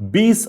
20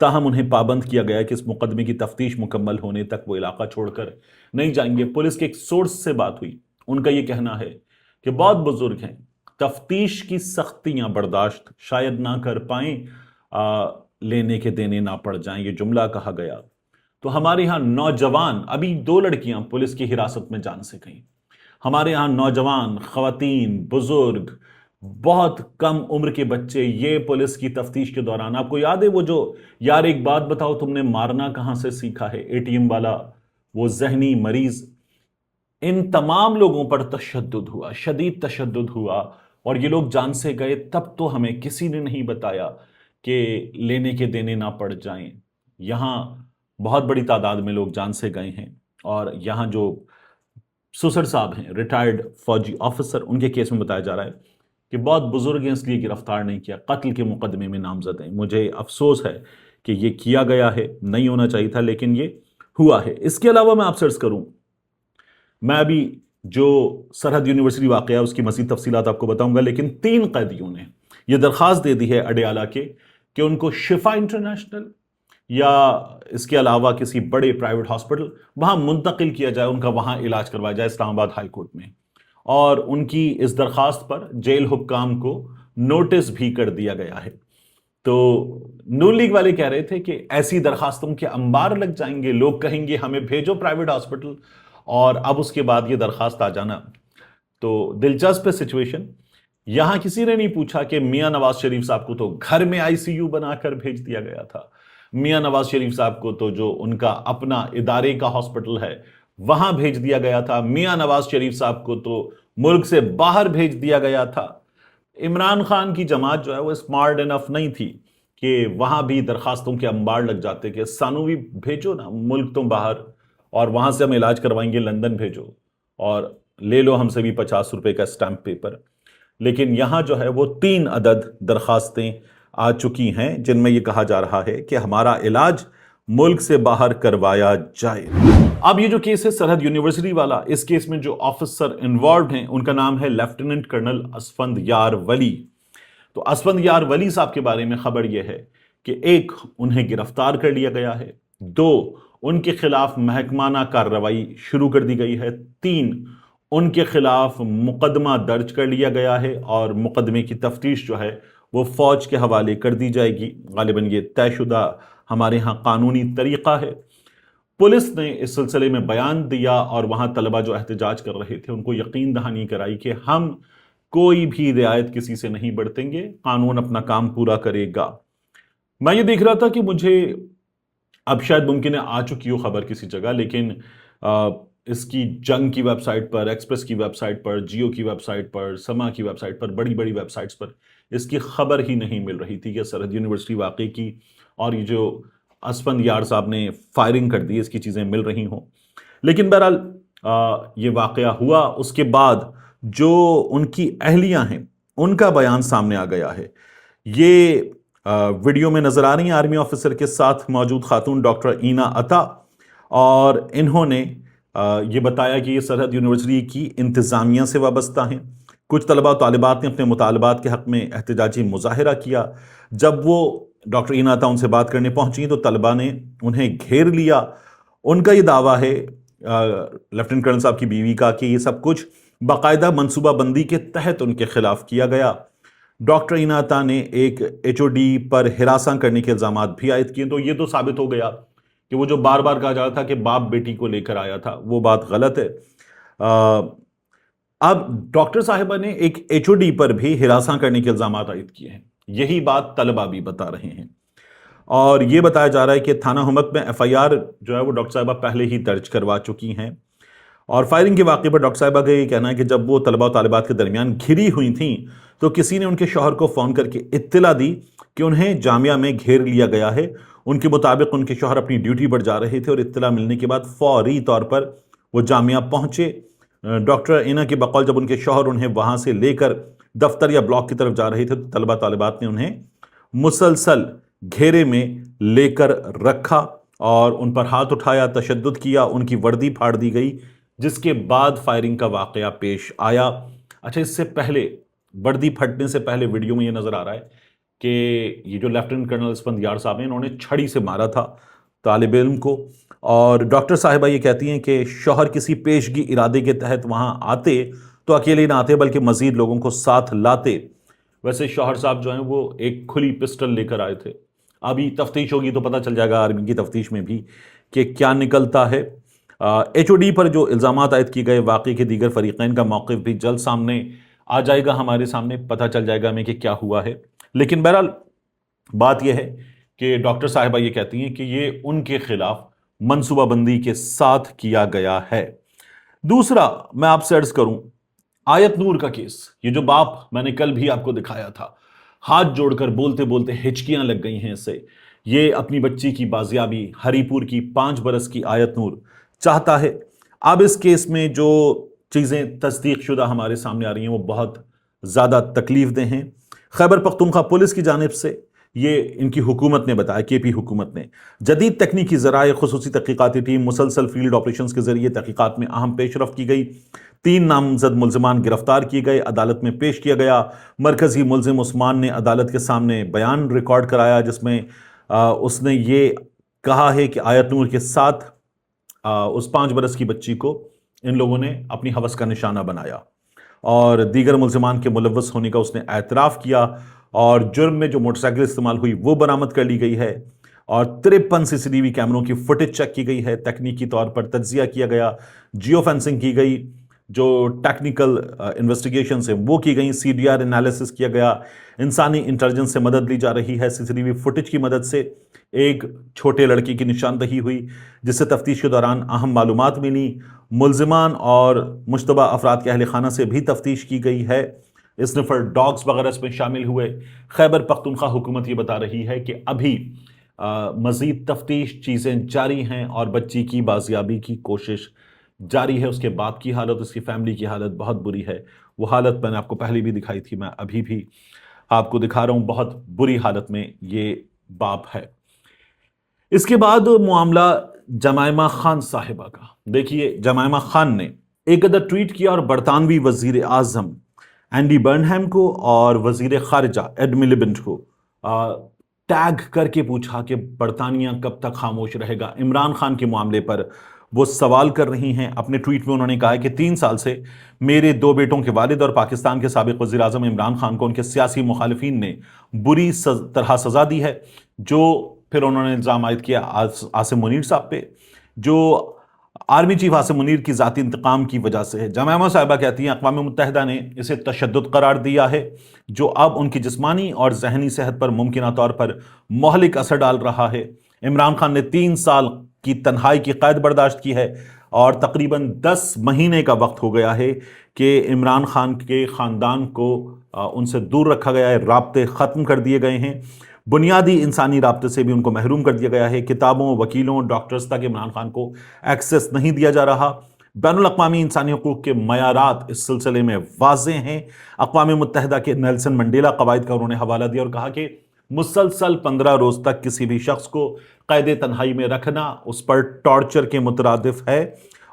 تاہم انہیں پابند کیا گیا کہ اس مقدمے کی تفتیش مکمل ہونے تک وہ علاقہ چھوڑ کر نہیں جائیں گے۔ پولیس کے ایک سورس سے بات ہوئی، ان کا یہ کہنا ہے کہ بہت بزرگ ہیں، تفتیش کی سختیاں برداشت شاید نہ کر پائیں، لینے کے دینے نہ پڑ جائیں، یہ جملہ کہا گیا۔ تو ہمارے ہاں نوجوان، ابھی 2 لڑکیاں پولیس کی حراست میں جان سے گئیں، ہمارے ہاں نوجوان، خواتین، بزرگ، بہت کم عمر کے بچے یہ پولیس کی تفتیش کے دوران، آپ کو یاد ہے وہ جو یار ایک بات بتاؤ تم نے مارنا کہاں سے سیکھا ہے، ATM والا وہ ذہنی مریض، ان تمام لوگوں پر تشدد ہوا، شدید تشدد ہوا، اور یہ لوگ جان سے گئے، تب تو ہمیں کسی نے نہیں بتایا کہ لینے کے دینے نہ پڑ جائیں۔ یہاں بہت بڑی تعداد میں لوگ جان سے گئے ہیں، اور یہاں جو سسر صاحب ہیں، ریٹائرڈ فوجی آفیسر، ان کے کیس میں بتایا جا رہا ہے کہ بہت بزرگ ہیں اس لیے گرفتار نہیں کیا، قتل کے مقدمے میں نامزد ہیں۔ مجھے افسوس ہے کہ یہ کیا گیا ہے، نہیں ہونا چاہیے تھا، لیکن یہ ہوا ہے۔ اس کے علاوہ میں آپ سے عرض کروں، میں ابھی جو سرحد یونیورسٹی واقعہ اس کی مزید تفصیلات آپ کو بتاؤں گا، لیکن 3 قیدیوں نے یہ درخواست دے دی ہے اڈیالہ کے کہ ان کو شفا انٹرنیشنل یا اس کے علاوہ کسی بڑے پرائیویٹ ہاسپٹل وہاں منتقل کیا جائے، ان کا وہاں علاج کروایا جائے، اسلام آباد ہائی کورٹ میں۔ اور ان کی اس درخواست پر جیل حکام کو نوٹس بھی کر دیا گیا ہے۔ تو نون لیگ والے کہہ رہے تھے کہ ایسی درخواستوں کے انبار لگ جائیں گے، لوگ کہیں گے ہمیں بھیجو پرائیویٹ ہاسپٹل، اور اب اس کے بعد یہ درخواست آ جانا۔ تو دلچسپ ہے سچویشن۔ یہاں کسی نے نہیں پوچھا کہ میاں نواز شریف صاحب کو تو گھر میں ICU بنا کر بھیج دیا گیا تھا، میاں نواز شریف صاحب کو تو جو ان کا اپنا ادارے کا ہاسپٹل ہے وہاں بھیج دیا گیا تھا، میاں نواز شریف صاحب کو تو ملک سے باہر بھیج دیا گیا تھا۔ عمران خان کی جماعت جو ہے وہ اسمارٹ انف نہیں تھی کہ وہاں بھی درخواستوں کے انبار لگ جاتے کہ سانو بھی بھیجو نا ملک تم باہر، اور وہاں سے ہم علاج کروائیں گے، لندن بھیجو اور لے لو ہم سے بھی 50 روپے کا اسٹیمپ پیپر۔ لیکن یہاں جو ہے وہ 3 عدد درخواستیں آ چکی ہیں جن میں یہ کہا جا رہا ہے کہ ہمارا علاج ملک سے باہر کروایا جائے۔ اب یہ جو کیس ہے سرحد یونیورسٹی والا، اس کیس میں جو آفیسر انوالوڈ ہیں ان کا نام ہے لیفٹیننٹ کرنل اسفند یار ولی۔ تو اسفند یار ولی صاحب کے بارے میں خبر یہ ہے کہ 1 انہیں گرفتار کر لیا گیا ہے، 2 ان کے خلاف محکمانہ کارروائی شروع کر دی گئی ہے، 3 ان کے خلاف مقدمہ درج کر لیا گیا ہے، اور مقدمے کی تفتیش جو ہے وہ فوج کے حوالے کر دی جائے گی۔ غالباً یہ طے شدہ ہمارے ہاں قانونی طریقہ ہے۔ پولیس نے اس سلسلے میں بیان دیا، اور وہاں طلبہ جو احتجاج کر رہے تھے ان کو یقین دہانی کرائی کہ ہم کوئی بھی رعایت کسی سے نہیں برتیں گے، قانون اپنا کام پورا کرے گا۔ میں یہ دیکھ رہا تھا کہ مجھے اب شاید ممکن ہے آ چکی ہو خبر کسی جگہ، لیکن اس کی جنگ کی ویب سائٹ پر، ایکسپریس کی ویب سائٹ پر، جیو کی ویب سائٹ پر، سما کی ویب سائٹ پر، بڑی بڑی ویب سائٹس پر اس کی خبر ہی نہیں مل رہی تھی کہ سرحد یونیورسٹی واقعے کی اور یہ جو اسفند یار صاحب نے فائرنگ کر دی اس کی چیزیں مل رہی ہوں۔ لیکن بہرحال یہ واقعہ ہوا، اس کے بعد جو ان کی اہلیاں ہیں ان کا بیان سامنے آ گیا ہے۔ یہ ویڈیو میں نظر آ رہی ہیں آرمی آفیسر کے ساتھ موجود خاتون ڈاکٹر اینا عطا، اور انہوں نے یہ بتایا کہ یہ سرحد یونیورسٹی کی انتظامیہ سے وابستہ ہیں۔ کچھ طلبہ و طالبات نے اپنے مطالبات کے حق میں احتجاجی مظاہرہ کیا۔ جب وہ ڈاکٹر اینا عطا ان سے بات کرنے پہنچی تو طلبہ نے انہیں گھیر لیا۔ ان کا یہ دعویٰ ہے لیفٹیننٹ کرنل صاحب کی بیوی کا کہ یہ سب کچھ باقاعدہ منصوبہ بندی کے تحت ان کے خلاف کیا گیا۔ ڈاکٹر اینا عطا نے ایک HOD پر ہراساں کرنے کے الزامات بھی عائد کیے، تو یہ تو ثابت ہو گیا کہ وہ جو بار بار کہا جاتا تھا کہ باپ بیٹی کو لے کر آیا تھا وہ بات غلط ہے۔ اب ڈاکٹر صاحبہ نے ایک HOD پر بھی ہراساں کرنے کے الزامات عائد کیے ہیں، یہی بات طلبہ بھی بتا رہے ہیں، اور یہ بتایا جا رہا ہے کہ تھانہ ہمک میں FIR جو ہے وہ ڈاکٹر صاحبہ پہلے ہی درج کروا چکی ہیں۔ اور فائرنگ کے واقعے پر ڈاکٹر صاحبہ کا یہ کہنا ہے کہ جب وہ طلبہ و طالبات کے درمیان گھری ہوئی تھیں تو کسی نے ان کے شوہر کو فون کر کے اطلاع دی کہ انہیں جامعہ میں گھیر لیا گیا ہے۔ ان کے مطابق ان کے شوہر اپنی ڈیوٹی پر جا رہے تھے، اور اطلاع ملنے کے بعد فوری طور پر وہ جامعہ پہنچے۔ ڈاکٹر اینا کے بقول جب ان کے شوہر انہیں وہاں سے لے کر دفتر یا بلاک کی طرف جا رہے تھے تو طلبہ طالبات نے انہیں مسلسل گھیرے میں لے کر رکھا اور ان پر ہاتھ اٹھایا، تشدد کیا، ان کی وردی پھاڑ دی گئی، جس کے بعد فائرنگ کا واقعہ پیش آیا۔ اچھا، اس سے پہلے وردی پھٹنے سے پہلے ویڈیو میں یہ نظر آ رہا ہے کہ یہ جو لیفٹیننٹ کرنل اسفندیار صاحب ہیں انہوں نے چھڑی سے مارا تھا طالب علم کو، اور ڈاکٹر صاحبہ یہ کہتی ہیں کہ شوہر کسی پیشگی ارادے کے تحت وہاں آتے تو اکیلے نہ آتے بلکہ مزید لوگوں کو ساتھ لاتے۔ ویسے شوہر صاحب جو ہیں وہ ایک کھلی پسٹل لے کر آئے تھے۔ ابھی تفتیش ہوگی تو پتہ چل جائے گا آرمی کی تفتیش میں بھی کہ کیا نکلتا ہے۔ ایچ او ڈی پر جو الزامات عائد کی گئے، واقعے کے دیگر فریقین کا موقف بھی جلد سامنے آ جائے گا، ہمارے سامنے پتہ چل جائے گا ہمیں کہ کیا ہوا ہے۔ لیکن بہرحال بات یہ ہے کہ ڈاکٹر صاحبہ یہ کہتی ہیں کہ یہ ان کے خلاف منصوبہ بندی کے ساتھ کیا گیا ہے۔ دوسرا میں آپ سے عرض کروں، آیت نور کا کیس، یہ جو باپ میں نے کل بھی آپ کو دکھایا تھا، ہاتھ جوڑ کر بولتے بولتے ہچکیاں لگ گئی ہیں اسے، یہ اپنی بچی کی بازیابی ہری پور کی 5 برس کی آیت نور چاہتا ہے۔ اب اس کیس میں جو چیزیں تصدیق شدہ ہمارے سامنے آ رہی ہیں وہ بہت زیادہ تکلیف دہ ہیں۔ خیبر پختونخوا پولیس کی جانب سے یہ ان کی حکومت نے بتایا، کے پی حکومت نے، جدید تکنیکی ذرائع، خصوصی تحقیقاتی ٹیم، مسلسل فیلڈ آپریشنز کے ذریعے تحقیقات میں اہم پیش رفت کی گئی، 3 نامزد ملزمان گرفتار کیے گئے، عدالت میں پیش کیا گیا۔ مرکزی ملزم عثمان نے عدالت کے سامنے بیان ریکارڈ کرایا جس میں اس نے یہ کہا ہے کہ آیت نور کے ساتھ اس 5 برس کی بچی کو ان لوگوں نے اپنی ہوس کا نشانہ بنایا، اور دیگر ملزمان کے ملوث ہونے کا اس نے اعتراف کیا، اور جرم میں جو موٹر سائیکل استعمال ہوئی وہ برآمد کر لی گئی ہے، اور 53 سی سی ٹی وی کیمروں کی فوٹیج چیک کی گئی ہے، تکنیکی طور پر تجزیہ کیا گیا، جیو فینسنگ کی گئی، جو ٹیکنیکل انویسٹیگیشنز ہیں وہ کی گئیں، سی ڈی آر انالیسس کیا گیا، انسانی انٹیلیجنس سے مدد لی جا رہی ہے، سی سی ٹی وی فوٹیج کی مدد سے ایک چھوٹے لڑکی کی نشاندہی ہوئی جس سے تفتیش کے دوران اہم معلومات ملی، ملزمان اور مشتبہ افراد کے اہل خانہ سے بھی تفتیش کی گئی ہے، اسنفر ڈاگز وغیرہ اس میں شامل ہوئے۔ خیبر پختونخوا حکومت یہ بتا رہی ہے کہ ابھی مزید تفتیش چیزیں جاری ہیں اور بچی کی بازیابی کی کوشش جاری ہے۔ اس کے باپ کی حالت، اس کی فیملی کی حالت بہت بری ہے، وہ حالت میں نے آپ کو پہلے بھی دکھائی تھی، میں ابھی بھی آپ کو دکھا رہا ہوں، بہت بری حالت میں یہ باپ ہے۔ اس کے بعد معاملہ جمائمہ خان صاحبہ کا، دیکھیے جمائمہ خان نے ایک عدد ٹویٹ کیا اور برطانوی وزیر اعظم اینڈی برنہم کو اور وزیر خارجہ ایڈ ملیبنٹ کو ٹیگ کر کے پوچھا کہ برطانیہ کب تک خاموش رہے گا۔ عمران خان کے معاملے پر وہ سوال کر رہی ہیں۔ اپنے ٹویٹ میں انہوں نے کہا کہ 3 سال سے میرے 2 بیٹوں کے والد اور پاکستان کے سابق وزیر اعظم عمران خان کو ان کے سیاسی مخالفین نے بری طرح سزا دی ہے، جو پھر انہوں نے الزام عائد کیا عاصم منیر صاحب پہ، جو آرمی چیف عاصم منیر کی ذاتی انتقام کی وجہ سے ہے۔ جمائمہ صاحبہ کہتی ہیں اقوام متحدہ نے اسے تشدد قرار دیا ہے جو اب ان کی جسمانی اور ذہنی صحت پر ممکنہ طور پر مہلک اثر ڈال رہا ہے۔ عمران خان نے 3 سال کی تنہائی کی قید برداشت کی ہے اور تقریباً 10 مہینے کا وقت ہو گیا ہے کہ عمران خان کے خاندان کو ان سے دور رکھا گیا ہے، رابطے ختم کر دیے گئے ہیں، بنیادی انسانی رابطے سے بھی ان کو محروم کر دیا گیا ہے، کتابوں، وکیلوں، ڈاکٹرز تک عمران خان کو ایکسیس نہیں دیا جا رہا۔ بین الاقوامی انسانی حقوق کے معیارات اس سلسلے میں واضح ہیں۔ اقوام متحدہ کے نیلسن منڈیلا قواعد کا انہوں نے حوالہ دیا اور کہا کہ مسلسل 15 روز تک کسی بھی شخص کو قید تنہائی میں رکھنا اس پر ٹارچر کے مترادف ہے،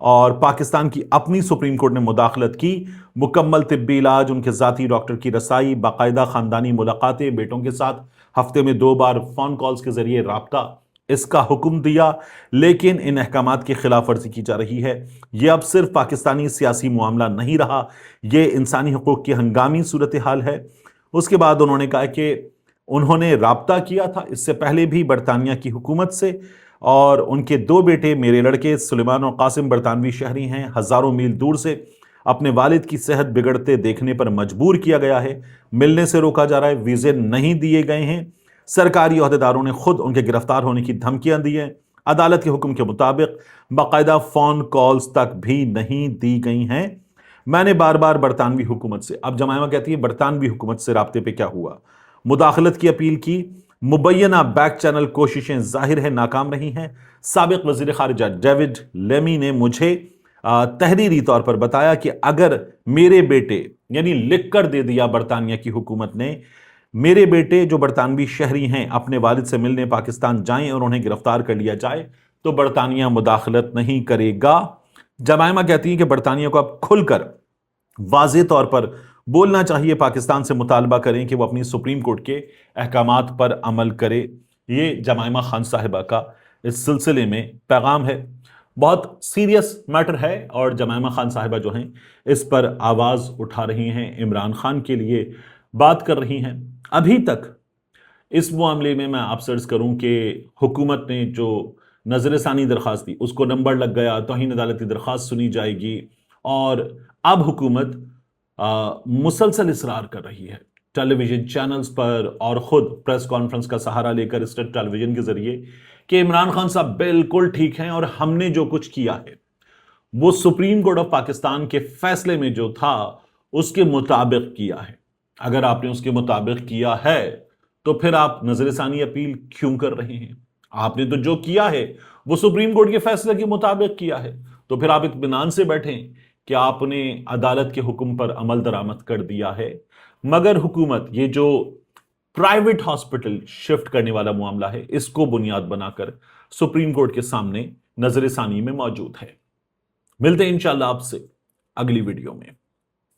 اور پاکستان کی اپنی سپریم کورٹ نے مداخلت کی، مکمل طبی علاج، ان کے ذاتی ڈاکٹر کی رسائی، باقاعدہ خاندانی ملاقاتیں، بیٹوں کے ساتھ ہفتے میں 2 بار فون کالز کے ذریعے رابطہ، اس کا حکم دیا، لیکن ان احکامات کی خلاف ورزی کی جا رہی ہے۔ یہ اب صرف پاکستانی سیاسی معاملہ نہیں رہا، یہ انسانی حقوق کی ہنگامی صورتحال ہے۔ اس کے بعد انہوں نے کہا کہ انہوں نے رابطہ کیا تھا اس سے پہلے بھی برطانیہ کی حکومت سے، اور ان کے 2 بیٹے میرے لڑکے سلیمان اور قاسم برطانوی شہری ہیں، ہزاروں میل دور سے اپنے والد کی صحت بگڑتے دیکھنے پر مجبور کیا گیا ہے، ملنے سے روکا جا رہا ہے، ویزے نہیں دیے گئے ہیں، سرکاری عہدیداروں نے خود ان کے گرفتار ہونے کی دھمکیاں دی ہیں، عدالت کے حکم کے مطابق باقاعدہ فون کالز تک بھی نہیں دی گئی ہیں۔ میں نے بار بار برطانوی حکومت سے، اب جمائمہ کہتی ہے برطانوی حکومت سے رابطے پہ کیا ہوا، مداخلت کی اپیل کی، مبینہ بیک چینل کوششیں ظاہر ہے ناکام رہی ہیں۔ سابق وزیر خارجہ ڈیوڈ لیمی نے مجھے تحریری طور پر بتایا کہ اگر میرے بیٹے، یعنی لکھ کر دے دیا برطانیہ کی حکومت نے، میرے بیٹے جو برطانوی شہری ہیں اپنے والد سے ملنے پاکستان جائیں اور انہیں گرفتار کر لیا جائے تو برطانیہ مداخلت نہیں کرے گا۔ جمائمہ کہتی ہیں کہ برطانیہ کو اب کھل کر واضح طور پر بولنا چاہیے، پاکستان سے مطالبہ کریں کہ وہ اپنی سپریم کورٹ کے احکامات پر عمل کرے۔ یہ جمائمہ خان صاحبہ کا اس سلسلے میں پیغام ہے۔ بہت سیریس میٹر ہے اور جمائمہ خان صاحبہ جو ہیں اس پر آواز اٹھا رہی ہیں، عمران خان کے لیے بات کر رہی ہیں۔ ابھی تک اس معاملے میں آپ سے عرض کروں کہ حکومت نے جو نظر ثانی درخواست دی اس کو نمبر لگ گیا، توہین عدالتی درخواست سنی جائے گی، اور اب حکومت مسلسل اصرار کر رہی ہے ٹیلی ویژن چینلز پر اور خود پریس کانفرنس کا سہارا لے کر اسٹیٹ ٹیلی ویژن کے ذریعے کہ عمران خان صاحب بالکل ٹھیک ہیں اور ہم نے جو کچھ کیا ہے وہ سپریم کورٹ آف پاکستان کے فیصلے میں جو تھا اس کے مطابق کیا ہے۔ اگر آپ نے اس کے مطابق کیا ہے تو پھر آپ نظر ثانی اپیل کیوں کر رہے ہیں؟ آپ نے تو جو کیا ہے وہ سپریم کورٹ کے فیصلے کے مطابق کیا ہے، تو پھر آپ اطمینان سے بیٹھیں کہ آپ نے عدالت کے حکم پر عمل درآمد کر دیا ہے۔ مگر حکومت یہ جو پرائیویٹ ہاسپٹل شفٹ کرنے والا معاملہ ہے اس کو بنیاد بنا کر سپریم کورٹ کے سامنے نظر ثانی میں موجود ہے۔ ملتے ہیں انشاءاللہ آپ سے اگلی ویڈیو میں۔